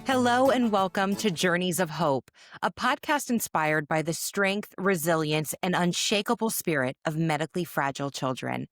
Hello and welcome to Journeys of Hope, a podcast inspired by the strength, resilience, and unshakable spirit of medically fragile children.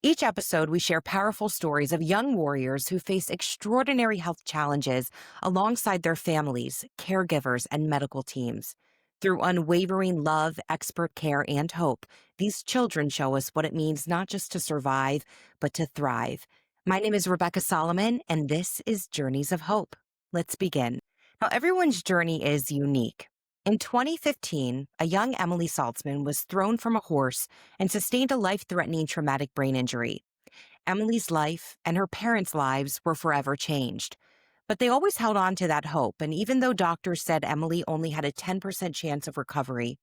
Each episode, we share powerful stories of young warriors who face extraordinary health challenges alongside their families, caregivers, and medical teams. Through unwavering love, expert care, and hope, these children show us what it means not just to survive, but to thrive. My name is Rebecca Solomon, and this is Journeys of Hope. Let's begin. Now, everyone's journey is unique. In 2015, a young Emilie Saltzman was thrown from a horse and sustained a life-threatening traumatic brain injury. Emilie's life and her parents' lives were forever changed. But they always held on to that hope, and even though doctors said Emilie only had a 10% chance of recovery,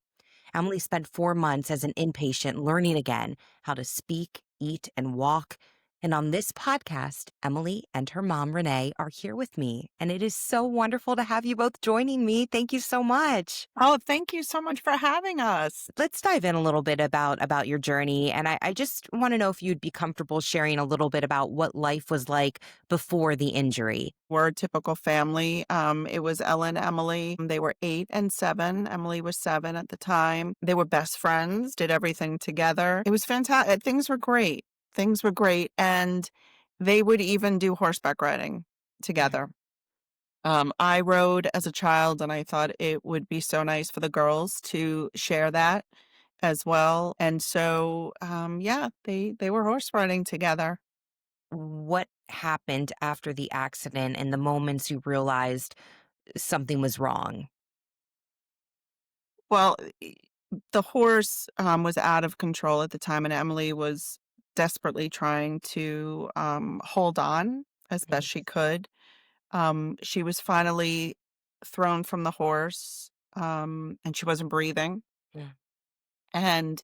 Emilie spent 4 months as an inpatient learning again how to speak, eat, and walk. And on this podcast, Emilie and her mom, Renee, are here with me. And it is so wonderful to have you both joining me. Thank you so much. Oh, thank you so much for having us. Let's dive in a little bit about your journey. And I just want to know if you'd be comfortable sharing a little bit about what life was like before the injury. We're a typical family. It was Ella and Emily. They were 8 and 7. Emily was 7 at the time. They were best friends, did everything together. It was fantastic. Things were great. Things were great. And they would even do horseback riding together. I rode as a child, and I thought it would be so nice for the girls to share that as well. And so, they were horse riding together. What happened after the accident and the moments you realized something was wrong? Well, the horse was out of control at the time, and Emily was desperately trying to hold on as best she could. She was finally thrown from the horse, and she wasn't breathing. Yeah. And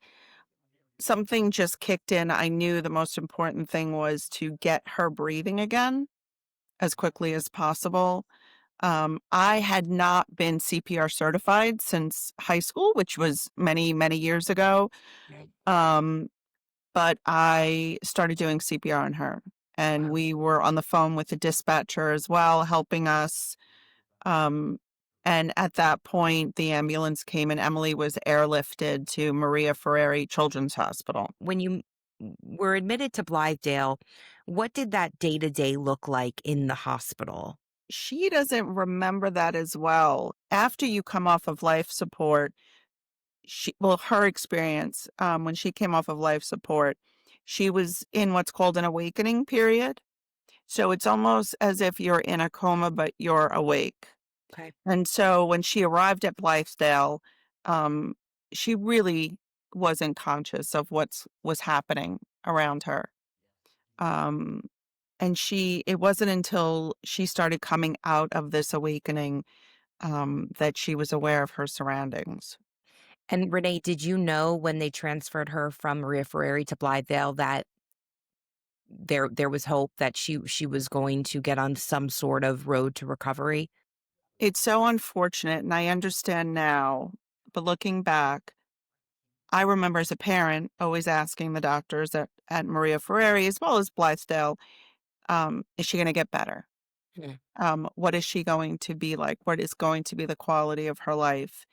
something just kicked in. I knew the most important thing was to get her breathing again as quickly as possible. I had not been CPR certified since high school, which was many, many years ago. Right. Um, but I started doing CPR on her, and Wow. we were on the phone with the dispatcher as well, helping us. Um, and at that point, the ambulance came and Emily was airlifted to Maria Ferrari Children's Hospital. When you were admitted to Blithedale, what did that day-to-day look like in the hospital? She doesn't remember that as well. After you come off of life support, her experience, when she came off of life support, she was in what's called an awakening period. So it's almost as if you're in a coma, but you're awake. Okay. And so when she arrived at Blithedale, um, she really wasn't conscious of was happening around her. Um, and it wasn't until she started coming out of this awakening, that she was aware of her surroundings. And Renee, did you know when they transferred her from Maria Ferrari to Blithedale that there was hope that she was going to get on some sort of road to recovery? It's so unfortunate, and I understand now, but looking back, I remember as a parent always asking the doctors at Maria Ferrari as well as Blithedale, is she going to get better? Hmm. What is she going to be like? What is going to be the quality of her life?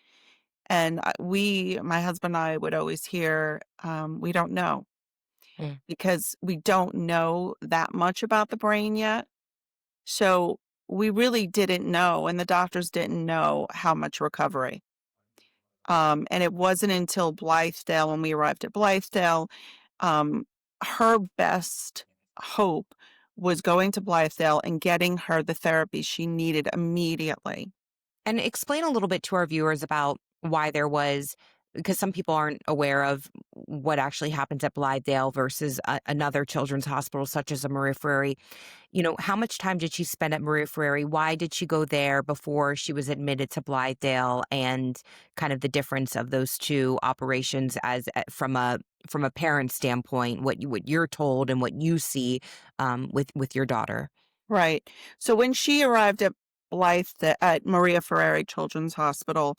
And my husband and I would always hear, we don't know, Hmm. because we don't know that much about the brain yet. So we really didn't know, and the doctors didn't know how much recovery. And it wasn't until Blithedale, when we arrived at Blithedale, um, her best hope was going to Blithedale and getting her the therapy she needed immediately. And explain a little bit to our viewers about why there was, because some people aren't aware of what actually happens at Blithedale versus another children's hospital, such as a Maria Ferrari. How much time did she spend at Maria Ferrari? Why did she go there before she was admitted to Blithedale? And kind of the difference of those two operations as from a parent standpoint, what you're told and what you see with your daughter. Right. So when she arrived at at Maria Ferrari Children's Hospital,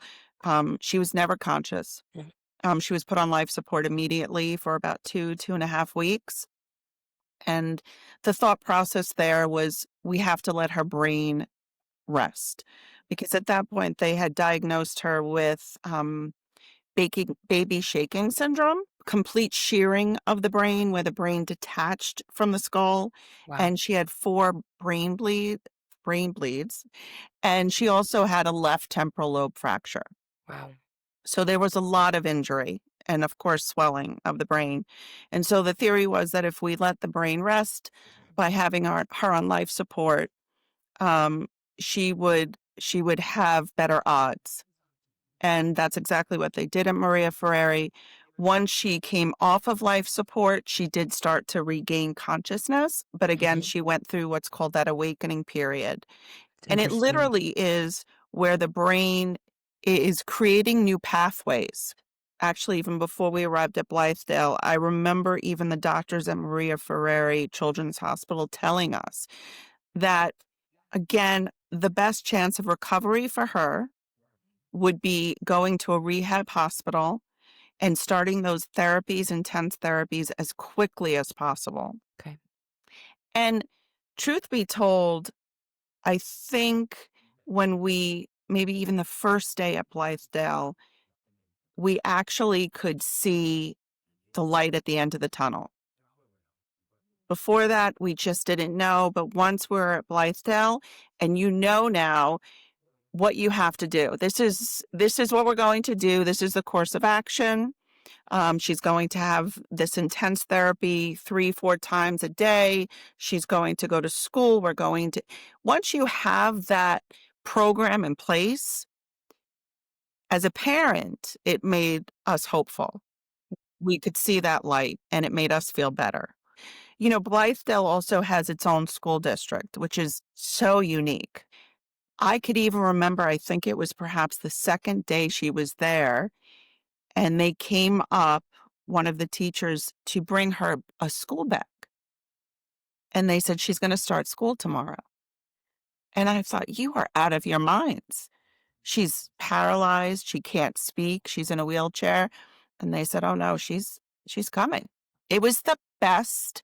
she was never conscious. Mhm. She was put on life support immediately for about 2.5 weeks. And the thought process there was, we have to let her brain rest. Because at that point, they had diagnosed her with baby shaking syndrome, complete shearing of the brain where the brain detached from the skull. Wow. And she had 4 brain bleeds. And she also had a left temporal lobe fracture. Wow. So there was a lot of injury and, of course, swelling of the brain. And so the theory was that if we let the brain rest by having her on life support, um, she would have better odds. And that's exactly what they did at Maria Ferreri. Once she came off of life support, she did start to regain consciousness. But again, Mhm. she went through what's called that awakening period. It's And it interesting. literally is where the brain is creating new pathways. Actually, even before we arrived at Blythedale, I remember even the doctors at Maria Ferreri Children's Hospital telling us that, again, the best chance of recovery for her would be going to a rehab hospital and starting those therapies, intense therapies, as quickly as possible. Okay. And truth be told, I think when we, maybe even the first day at Blythedale, we actually could see the light at the end of the tunnel. Before that, we just didn't know. But once we're at Blythedale, and you know now what you have to do. This is what we're going to do. This is the course of action. She's going to have this intense therapy 3-4 times a day. She's going to go to school. Once you have that program in place, as a parent, it made us hopeful. We could see that light and it made us feel better. Blythedale also has its own school district, which is so unique. I could even remember, I think it was perhaps the second day she was there, and they came up, one of the teachers, to bring her a school bag. And they said, she's going to start school tomorrow. And I thought, you are out of your minds. She's paralyzed. She can't speak. She's in a wheelchair. And they said, oh no, she's coming. It was the best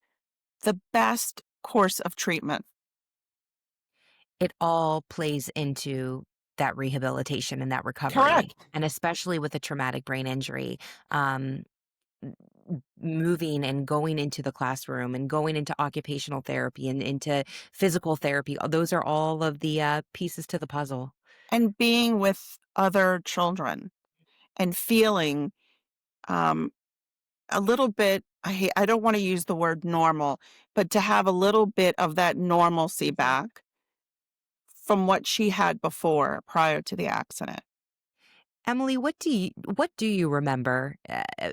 course of treatment. It all plays into that rehabilitation and that recovery, Correct. and especially with a traumatic brain injury. Um, Moving and going into the classroom and going into occupational therapy and into physical therapy, those are all of the pieces to the puzzle. And being with other children and feeling um, a little bit, I don't want to use the word normal, but to have a little bit of that normalcy back from what she had before prior to the accident. Emily, what do you remember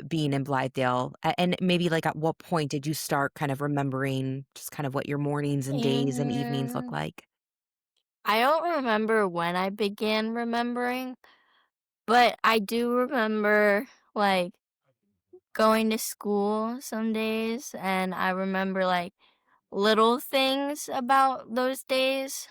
being in Blythedale? And maybe like at what point did you start kind of remembering just kind of what your mornings and days and evenings look And like? I don't remember when I began remembering, but I do remember like going to school some days, and I remember like little things about those days.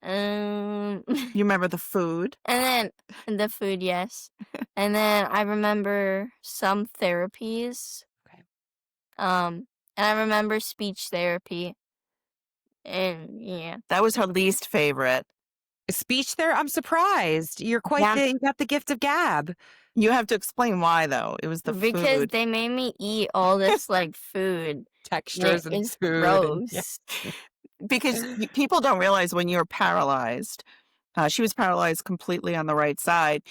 You remember the food? And then the food, yes. And then I remember some therapies. Okay. And I remember speech therapy. And yeah. That was her least favorite. Speech there, I'm surprised. Yeah. You got the gift of gab. You have to explain why, though. It was the Because food. they made me eat all this like food. And it Textures and is food and yeah. gross. Because people don't realize when you're paralyzed, she was paralyzed completely on the right side.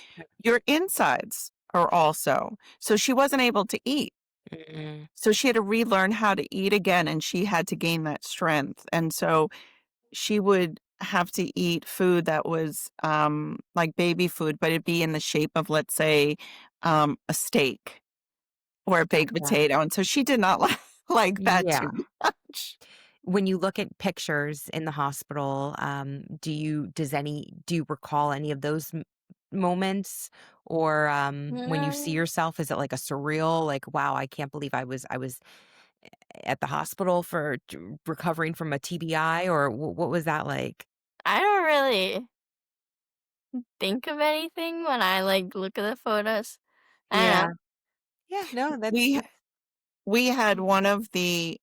Your insides are also. So she wasn't able to eat. Mm. So she had to relearn how to eat again, and she had to gain that strength. And so she would have to eat food that was like baby food, but it'd be in the shape of, let's say, a steak or a baked Gotcha. potato. And so she did not like that Yeah. too much. When you look at pictures in the hospital, do you recall any of those moments? Or when you see Um, yourself, is it like a surreal, like, wow, I can't believe I was at the hospital for recovering from a TBI, or what was that like? I don't really think of anything when I like look at the photos. I don't Yeah. know. Yeah, no, that's We we had one of the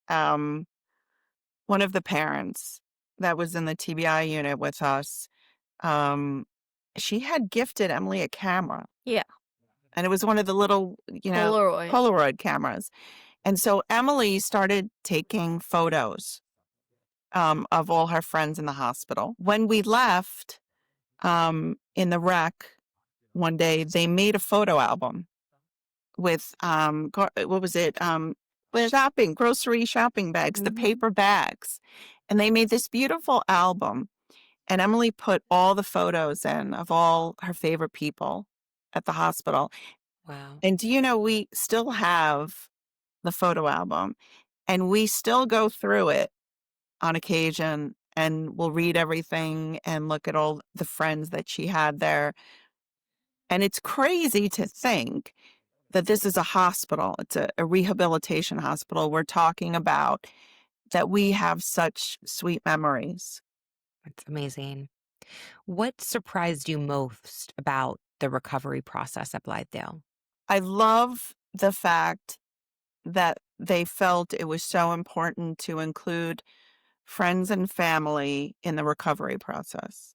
parents that was in the TBI unit with us, um, she had gifted Emily a camera. Yeah. And it was one of the little, Polaroid. Polaroid cameras. And so Emily started taking photos of all her friends in the hospital. When we left in the rec one day, they made a photo album with, what was it? Grocery shopping bags, the paper bags. And they made this beautiful album. And Emily put all the photos in of all her favorite people at the hospital. Wow. And do you know, we still have the photo album and we still go through it on occasion and we'll read everything and look at all the friends that she had there. And it's crazy to think that this is a hospital. It's a rehabilitation hospital. We're talking about that we have such sweet memories. That's amazing. What surprised you most about the recovery process at Blythedale? I love the fact that they felt it was so important to include friends and family in the recovery process.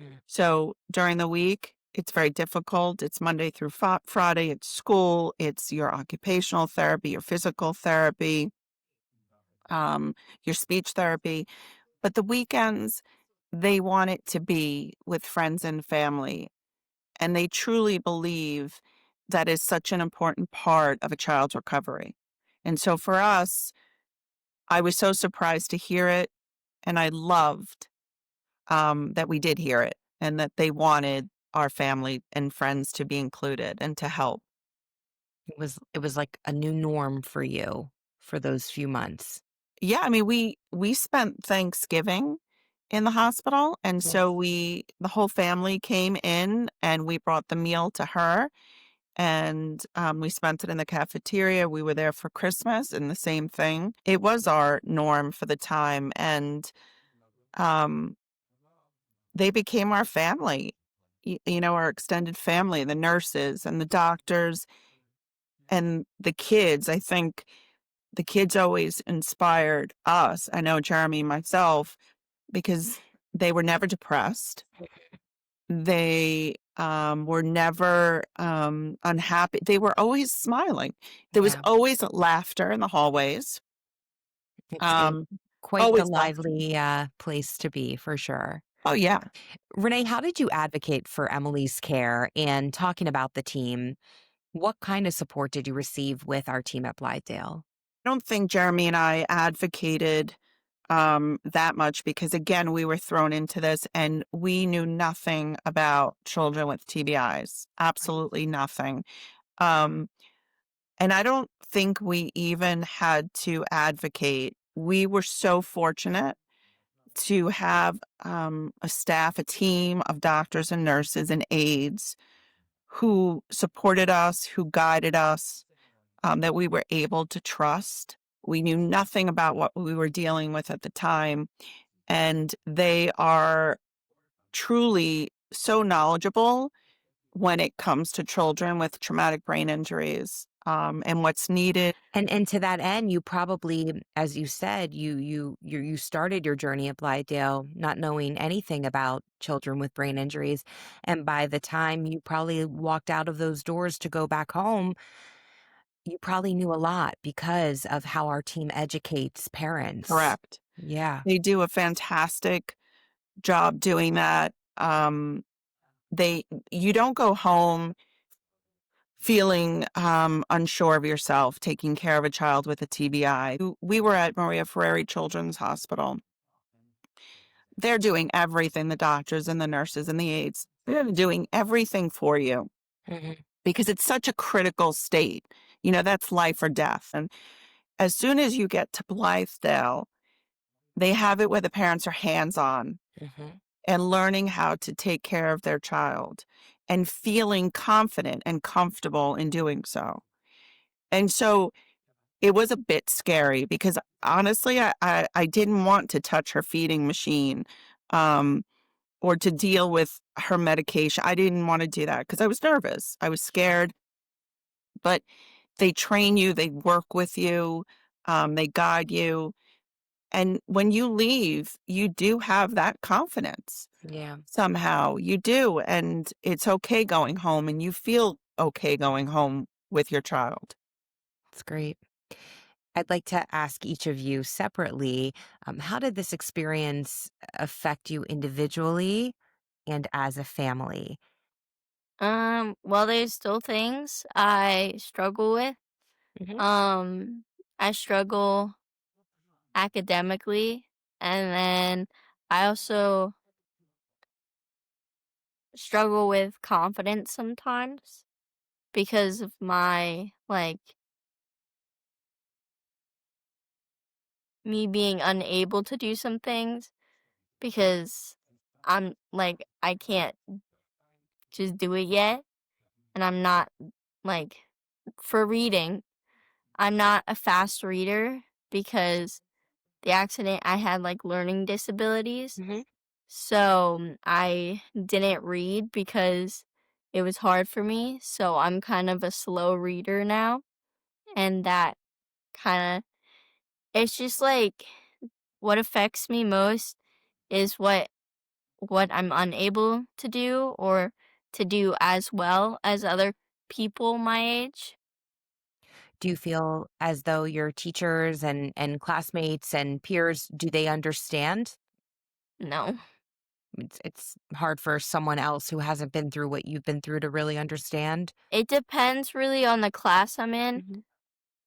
Mm. So during the week, it's very difficult. It's Monday through Friday. It's school. It's your occupational therapy, your physical therapy, your speech therapy. But the weekends, they want it to be with friends and family. And they truly believe that is such an important part of a child's recovery. And so for us, I was so surprised to hear it. And I loved that we did hear it and that they wanted our family and friends to be included and to help. It was like a new norm for you for those few months. Yeah, I mean, we spent Thanksgiving in the hospital, and so Yes. the whole family came in and we brought the meal to her, and we spent it in the cafeteria. We were there for Christmas, and the same thing. It was our norm for the time, and um, they became our family. Our extended family, the nurses and the doctors and the kids. I think the kids always inspired us. I know Jeremy, myself, because they were never depressed. They were never unhappy. They were always smiling. There was Yeah. always laughter in the hallways. It's Um, quite the always laughter. lively place to be for sure. Oh yeah. Renee, how did you advocate for Emily's care? And talking about the team, what kind of support did you receive with our team at Blythedale? I don't think Jeremy and I advocated that much because again, we were thrown into this and we knew nothing about children with TBIs. Absolutely nothing. Um, And I don't think we even had to advocate. We were so fortunate to have a staff, a team of doctors and nurses and aides who supported us, who guided us, that we were able to trust. We knew nothing about what we were dealing with at the time. And they are truly so knowledgeable when it comes to children with traumatic brain injuries and what's needed. And to that end, you probably, as you said, you started your journey at Blythedale not knowing anything about children with brain injuries, and by the time you probably walked out of those doors to go back home, you probably knew a lot because of how our team educates parents. Correct. Yeah. They do a fantastic job doing that. They You don't go home feeling unsure of yourself taking care of a child with a TBI. We were at Maria Ferrari Children's Hospital. They're doing everything, the doctors and the nurses and the aides. They're doing everything for you Mhm. because it's such a critical state. That's life or death. And as soon as you get to Blythedale, they have it where the parents are hands-on Mhm. and learning how to take care of their child and feeling confident and comfortable in doing so. And so it was a bit scary because honestly, I didn't want to touch her feeding machine or to deal with her medication. I didn't want to do that because I was nervous. I was scared, but they train you, they work with you, they guide you. And when you leave, you do have that confidence Yeah, somehow. You do. And it's okay going home, and you feel okay going home with your child. that's great. I'd like to ask each of you separately, how did this experience affect you individually and as a family? Well, there's still things I struggle with. Hmm. Um, I struggle academically, and then I also struggle with confidence sometimes because of my, like, me being unable to do some things because I'm like, I can't just do it yet, and I'm not, like, for reading, I'm not a fast reader because the accident I had, like, learning disabilities. Hmm. So, I didn't read because it was hard for me, so I'm kind of a slow reader now, and that kinda it's just, like, what affects me most is what I'm unable to do or to do as well as other people my age. Do you feel as though your teachers and classmates and peers, do they understand? No. It's hard for someone else who hasn't been through what you've been through to really understand. It depends really on the class I'm in. Mhm.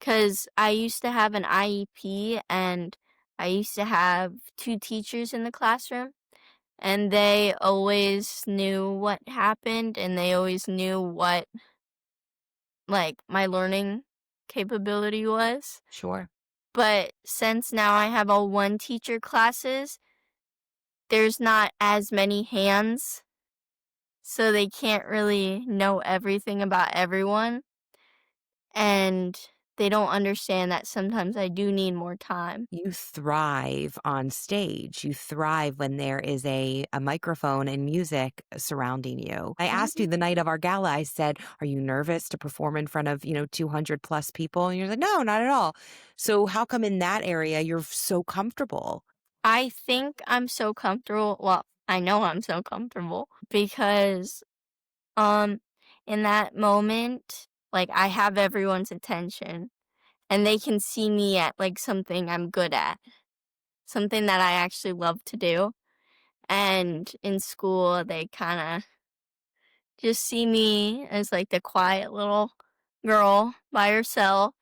'Cause I used to have an IEP, and I used to have 2 teachers in the classroom, and they always knew what happened, and they always knew what, like, my learning capability was. Sure. But since now I have all one-teacher classes, there's not as many hands, so they can't really know everything about everyone, and they don't understand that sometimes I do need more time. You thrive on stage. You thrive when there is a microphone and music surrounding you. I asked you Mhm. the night of our gala, I said, "Are you nervous to perform in front of, 200 plus people?" And you're like, "No, not at all." So how come in that area you're so comfortable? I think I'm so comfortable, well, I know I'm so comfortable because, um, in that moment, like, I have everyone's attention, and they can see me at, like, something I'm good at, something that I actually love to do, and in school, they kinda just see me as, like, the quiet little girl by herself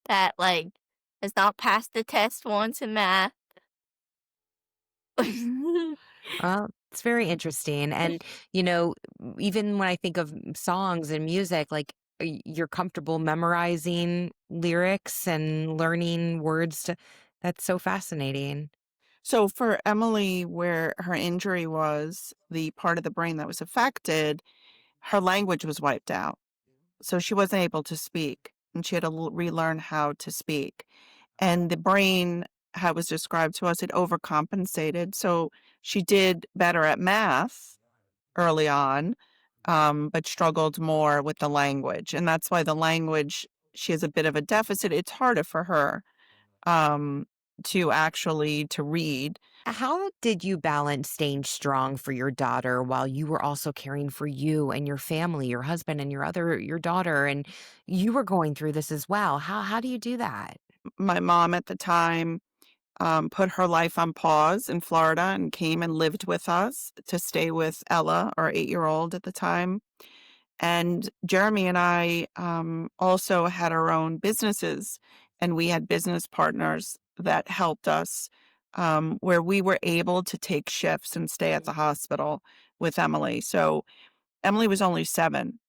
that, like, has not passed the test once in math. Well, it's very interesting. And, even when I think of songs and music, like you're comfortable memorizing lyrics and learning words that's so fascinating. So for Emily, where her injury was, the part of the brain that was affected, her language was wiped out. So she wasn't able to speak, and she had to relearn how to speak. And the brain, how it was described to us, it overcompensated. So she did better at math early on, but struggled more with the language. And that's why the language, she has a bit of a deficit. It's harder for her um, to actually to read. How did you balance staying strong for your daughter while you were also caring for you and your family, your husband and your daughter, and you were going through this as well? How do you do that? My mom at the time put her life on pause in Florida and came and lived with us to stay with Ella, our 8-year-old at the time. And Jeremy and I also had our own businesses, and we had business partners that helped us where we were able to take shifts and stay at the hospital with Emily. So Emily was only 7.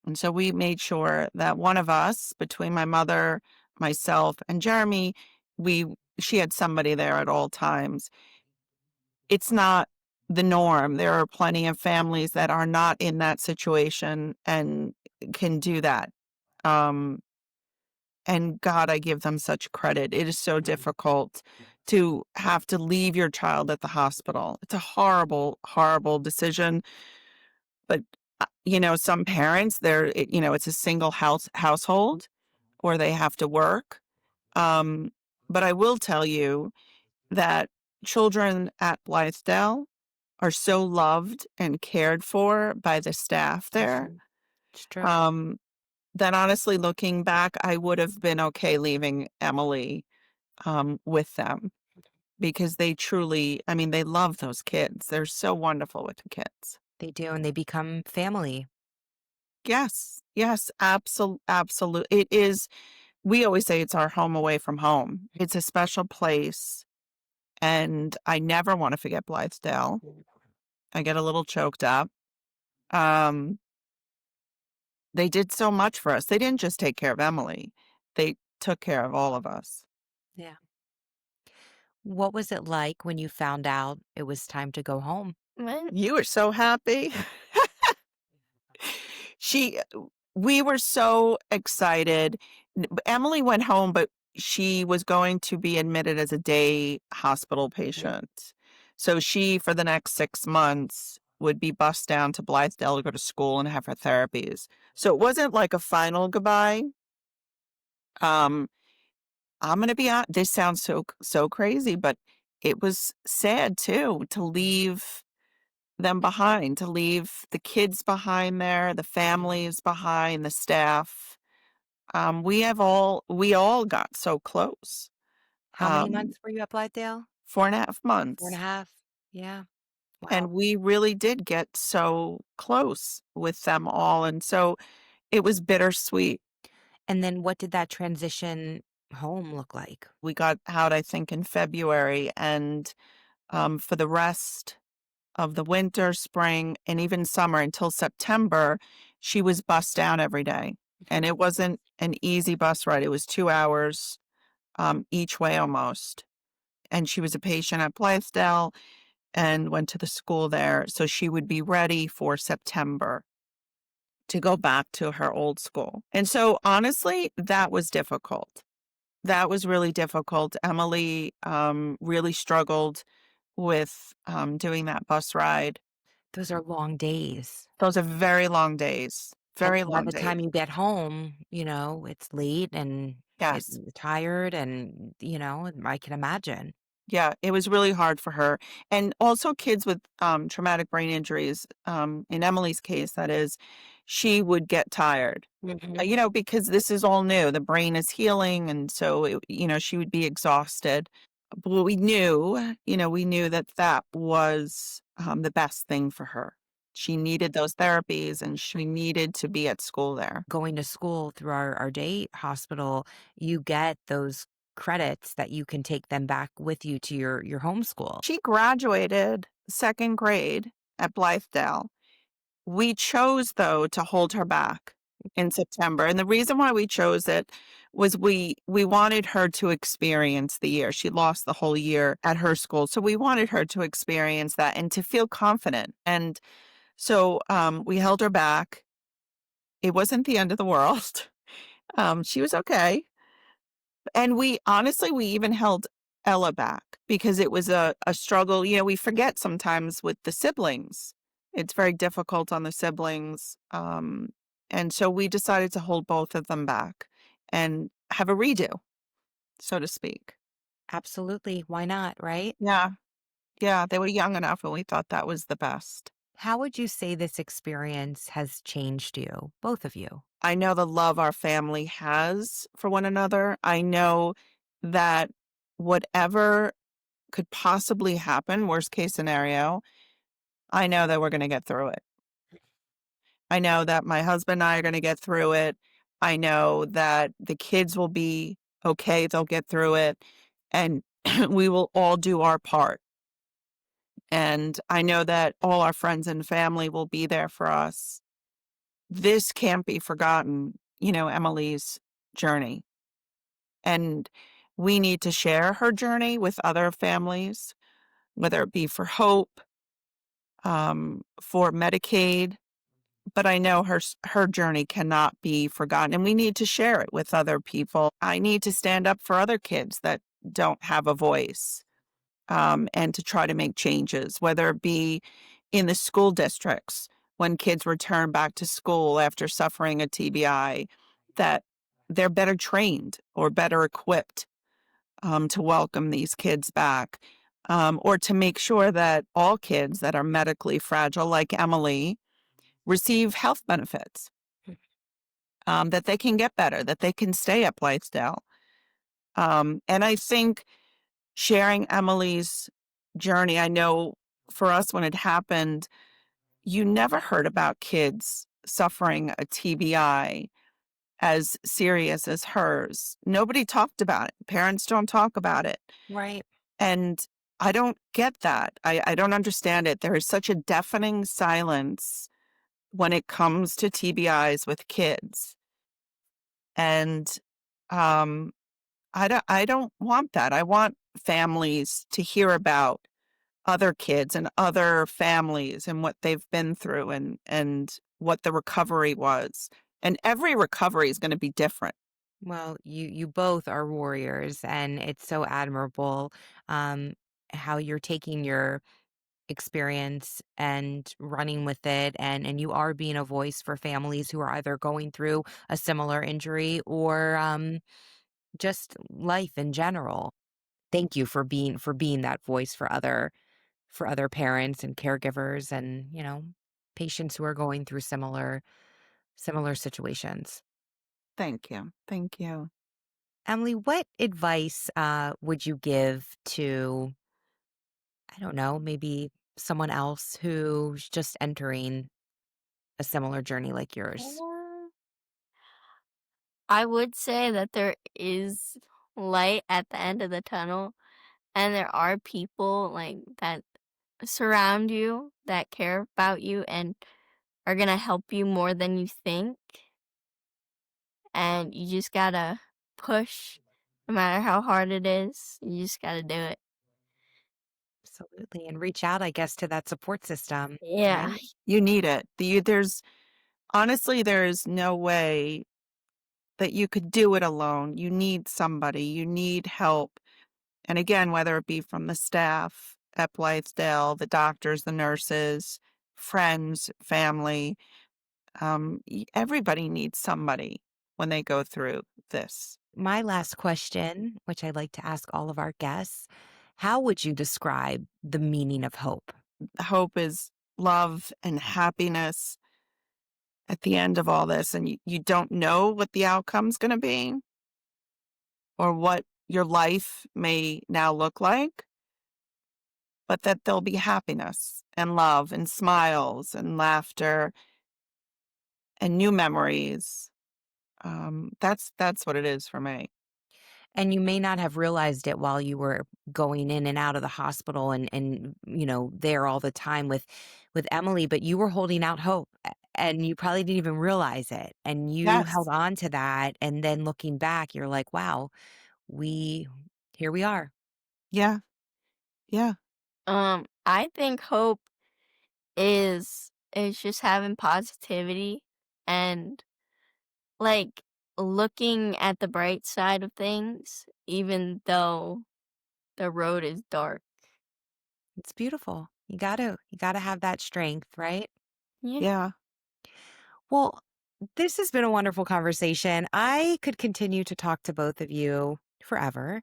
And so we made sure that one of us, between my mother, myself, and Jeremy, we she had somebody there at all times. It's not the norm. There are plenty of families that are not in that situation and can do that. Um, and God, I give them such credit. It is so difficult to have to leave your child at the hospital. It's a horrible, horrible decision. But some parents, it's a single household or they have to work. Um, But I will tell you that children at Blythedale are so loved and cared for by the staff there. It's true. Um, that honestly, looking back, I would have been okay leaving Emily with them because they truly, I mean, they love those kids. They're so wonderful with the kids. They do, and they become family. Yes, yes, absolute. It is. We always say it's our home away from home. It's a special place, and I never want to forget Blythedale. I get a little choked up. Um, they did so much for us. They didn't just take care of Emily; they took care of all of us. Yeah. What was it like when you found out it was time to go home? When You were so happy. She We were so excited. Emily went home, but she was going to be admitted as a day hospital patient. So she, for the next 6 months, would be bussed down to Blythedale to go to school and have her therapies. So it wasn't like a final goodbye. Um, I'm gonna be honest, this sounds so crazy, but it was sad too to leave them behind, to leave the kids behind there, the families behind, the staff. We all got so close. How many Um, months were you at Blythedale? 4.5 4 and a months. half. Yeah. And Wow. we really did get so close with them all. And so it was bittersweet. And then what did that transition home look like? We got out, I think, in February. And for the rest of the winter, spring, and even summer until September, she was bussed down every day. And it wasn't an easy bus ride. It was 2 hours each way almost. And she was a patient at Blythedale and went to the school there. So she would be ready for September to go back to her old school. And so honestly, that was difficult. That was really difficult. Emily really struggled with doing that bus ride. Those are long days. Those are very long days, And very then by long the days. time you get home, it's late and Yes. tired and, I can imagine. Yeah, it was really hard for her. And also kids with traumatic brain injuries, in Emily's case, that is, she would get tired, Mhm. because this is all new. The brain is healing. And so, she would be exhausted. But we knew that that was the best thing for her. She needed those therapies and she needed to be at school there. Going to school through our day hospital, you get those credits that you can take them back with you to your homeschool. She graduated second grade at Blythedale. We chose, though, to hold her back in September, and the reason why we chose it was we wanted her to experience the year. She lost the whole year at her school, so we wanted her to experience that and to feel confident, and so, we held her back. It wasn't the end of the world. She was okay, and we even held Ella back because it was a struggle. We forget sometimes with the siblings. It's very difficult on the siblings. And so we decided to hold both of them back and have a redo, so to speak. Absolutely. Why not, right? Yeah. Yeah. They were young enough and we thought that was the best. How would you say this experience has changed you, both of you? I know the love our family has for one another. I know that whatever could possibly happen, worst case scenario, I know that we're going to get through it. I know that my husband and I are going to get through it. I know that the kids will be okay. They'll get through it. And we will all do our part. And I know that all our friends and family will be there for us. This can't be forgotten, Emily's journey. And we need to share her journey with other families, whether it be for Hope, for Medicaid. But I know her journey cannot be forgotten, and we need to share it with other people. I need to stand up for other kids that don't have a voice, and to try to make changes, whether it be in the school districts when kids return back to school after suffering a TBI, that they're better trained or better equipped to welcome these kids back, or to make sure that all kids that are medically fragile, like Emily, receive health benefits, that they can get better, that they can stay at Blythedale. And I think sharing Emily's journey, I know for us when it happened, you never heard about kids suffering a TBI as serious as hers. Nobody talked about it. Parents don't talk about it. Right. And I don't get that. I don't understand it. There is such a deafening silence when it comes to TBIs with kids. And um, I don't want that. I want families to hear about other kids and other families and what they've been through and what the recovery was. And every recovery is going to be different. Well, you both are warriors, and it's so admirable um, how you're taking your experience and running with it, and you are being a voice for families who are either going through a similar injury or just life in general. Thank you for being that voice for other parents and caregivers and, patients who are going through similar situations. Thank you. Thank you. Emily, what advice would you give to, I don't know, maybe someone else who's just entering a similar journey like yours? Uh, I would say that there is light at the end of the tunnel, and there are people like that surround you that care about you and are gonna help you more than you think. And you just gotta push no matter how hard it is. You just gotta do it. Absolutely. And reach out, I guess, to that support system, Yeah. right? You need it. There's honestly, there's no way that you could do it alone. You need somebody, you need help. And again, whether it be from the staff at Blythedale, the doctors, the nurses, friends, family, everybody needs somebody when they go through this. My last question, which I like to ask all of our guests, how would you describe the meaning of hope? Hope is love and happiness at the end of all this. And you don't know what the outcome's going to be or what your life may now look like, but that there'll be happiness and love and smiles and laughter and new memories. That's what it is for me. And you may not have realized it while you were going in and out of the hospital and there all the time with Emily, but you were holding out hope and you probably didn't even realize it. And you held Yes. on to that. And then looking back, you're like, wow, we here we are. Yeah. Yeah. I think hope is just having positivity and like looking at the bright side of things, even though the road is dark. It's beautiful. You gotta have that strength, right? Yeah. Yeah. Well, this has been a wonderful conversation. I could continue to talk to both of you forever,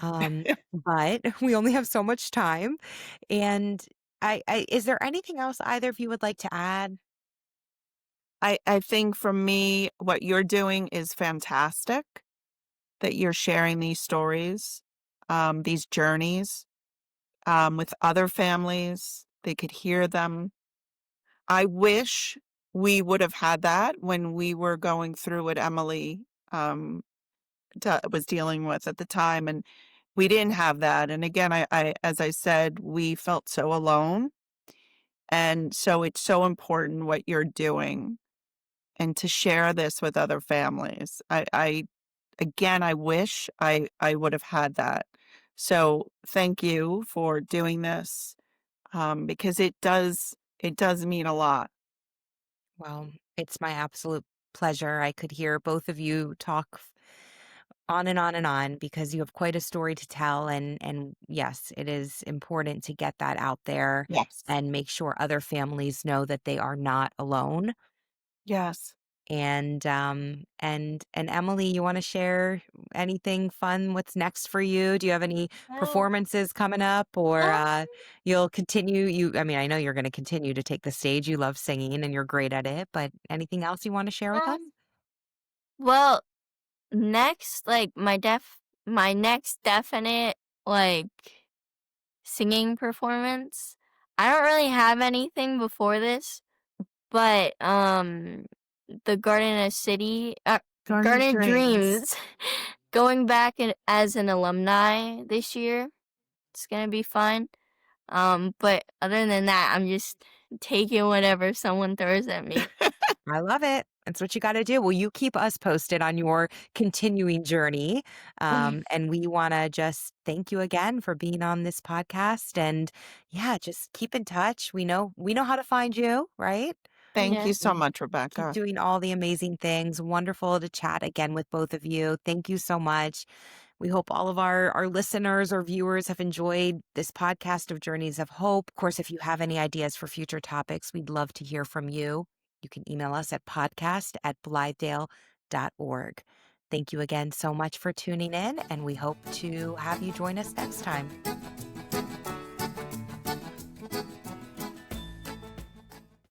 but we only have so much time. And is there anything else either of you would like to add? I think for me, what you're doing is fantastic, that you're sharing these stories, these journeys, with other families. They could hear them. I wish we would have had that when we were going through what Emily was dealing with at the time. And we didn't have that. And again, as I said, we felt so alone. And so it's so important what you're doing and to share this with other families. Again, I wish I would have had that. So thank you for doing this, because it does mean a lot. Well, it's my absolute pleasure. I could hear both of you talk on and on and on because you have quite a story to tell and yes, it is important to get that out there Yes. and make sure other families know that they are not alone. Yes. And Emily, you want to share anything fun? What's next for you? Do you have any Um, performances coming up, or um, you'll continue? I mean, I know you're going to continue to take the stage. You love singing and you're great at it, but anything else you want to share with us? well, next, like my next definite like singing performance. I don't really have anything before this, but the Garden of Garden of Dreams. Dreams, going back as an alumni this year. It's gonna be fun. But other than that, I'm just taking whatever someone throws at me. I love it. That's what you got to do. Well, you keep us posted on your continuing journey. And we want to just thank you again for being on this podcast. And yeah, just keep in touch. We know how to find you, right? Thank you Yeah. so much, Keep Rebecca. doing all the amazing things. Wonderful to chat again with both of you. Thank you so much. We hope all of our listeners or viewers have enjoyed this podcast of Journeys of Hope. Of course, if you have any ideas for future topics, we'd love to hear from you. You can email us at podcast@blithedale.org. Thank you again so much for tuning in, and we hope to have you join us next time.